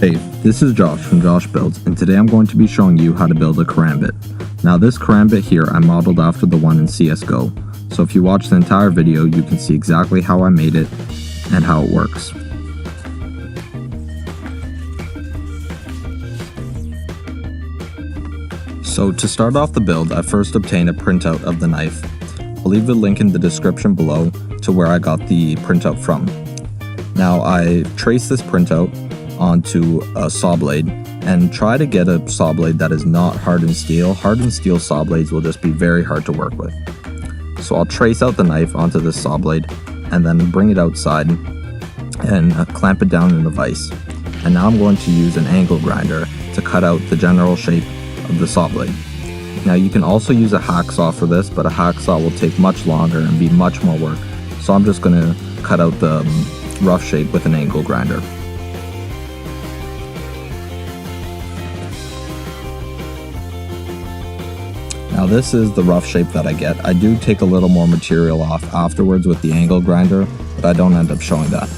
Hey, this is Josh from Josh Builds, and today I'm going to be showing you how to build a Karambit. Now this Karambit here I modeled after the one in CSGO, so if you watch the entire video you can see exactly how I made it and how it works. So to start off the build, I first obtained a printout of the knife. I'll leave a link in the description below to where I got the printout from. Now I traced this printout onto a saw blade and try to get a saw blade that is not hardened steel. Hardened steel saw blades will just be very hard to work with. So I'll trace out the knife onto this saw blade and then bring it outside and clamp it down in a vise. And now I'm going to use an angle grinder to cut out the general shape of the saw blade. Now you can also use a hacksaw for this, but a hacksaw will take much longer and be much more work. So I'm just going to cut out the rough shape with an angle grinder. Now this is the rough shape that I get. I do take a little more material off afterwards with the angle grinder, but I don't end up showing that.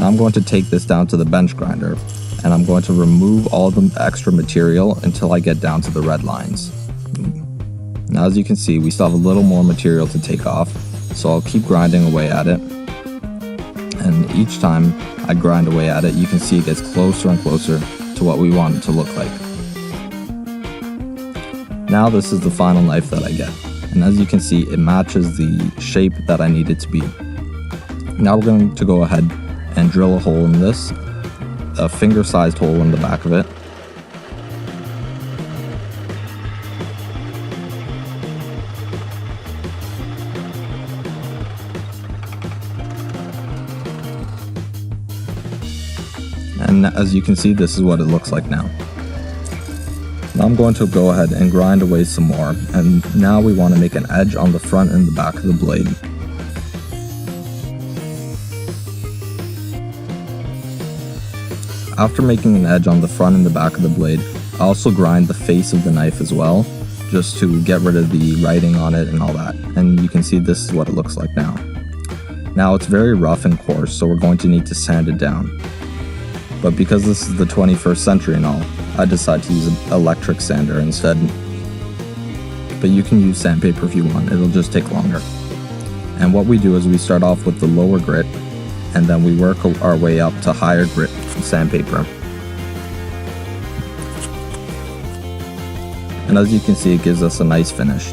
Now I'm going to take this down to the bench grinder, and I'm going to remove all the extra material until I get down to the red lines. Now as you can see, we still have a little more material to take off, so I'll keep grinding away at it. And each time I grind away at it, you can see it gets closer and closer to what we want it to look like. Now this is the final knife that I get, and as you can see it matches the shape that I need it to be. Now we're going to go ahead and drill a hole in this, a finger-sized hole in the back of it. And as you can see, this is what it looks like now. Now I'm going to go ahead and grind away some more, and now we want to make an edge on the front and the back of the blade. After making an edge on the front and the back of the blade, I also grind the face of the knife as well, just to get rid of the writing on it and all that. And you can see this is what it looks like now. Now it's very rough and coarse, so we're going to need to sand it down. But because this is the 21st century and all, I decided to use an electric sander instead. But you can use sandpaper if you want, it'll just take longer. And what we do is we start off with the lower grit, and then we work our way up to higher grit sandpaper. And as you can see, it gives us a nice finish.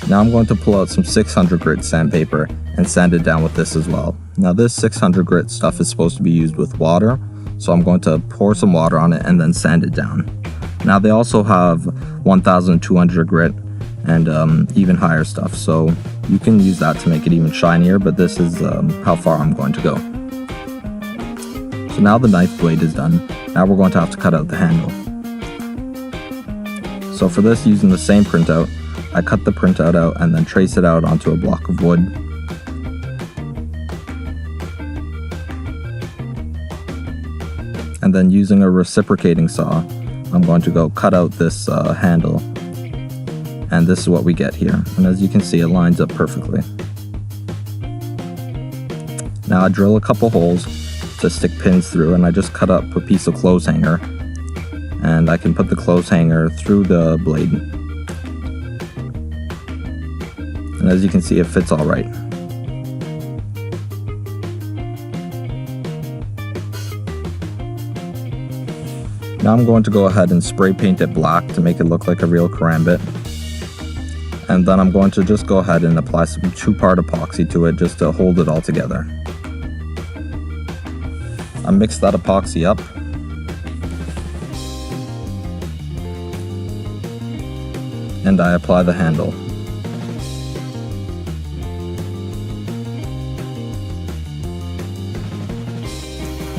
Now I'm going to pull out some 600 grit sandpaper and sand it down with this as well. Now this 600 grit stuff is supposed to be used with water, so I'm going to pour some water on it and then sand it down. Now they also have 1200 grit and even higher stuff, so you can use that to make it even shinier, but this is how far I'm going to go. So now the knife blade is done. Now we're going to have to cut out the handle. So for this, using the same printout, I cut the printout out and then trace it out onto a block of wood. And then using a reciprocating saw, I'm going to go cut out this handle. And this is what we get here. And as you can see, it lines up perfectly. Now I drill a couple holes to stick pins through, and I just cut up a piece of clothes hanger. And I can put the clothes hanger through the blade. And as you can see, it fits all right. Now I'm going to go ahead and spray paint it black to make it look like a real Karambit. And then I'm going to just go ahead and apply some 2-part epoxy to it just to hold it all together. I mix that epoxy up. And I apply the handle.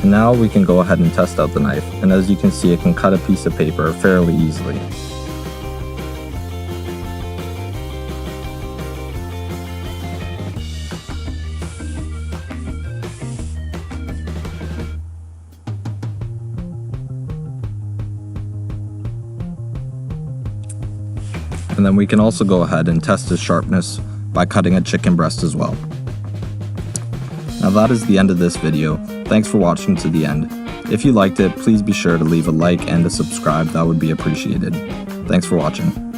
And now we can go ahead and test out the knife, and as you can see, it can cut a piece of paper fairly easily. And then we can also go ahead and test its sharpness by cutting a chicken breast as well. Now that is the end of this video. Thanks for watching to the end. If you liked it, please be sure to leave a like and a subscribe, that would be appreciated. Thanks for watching.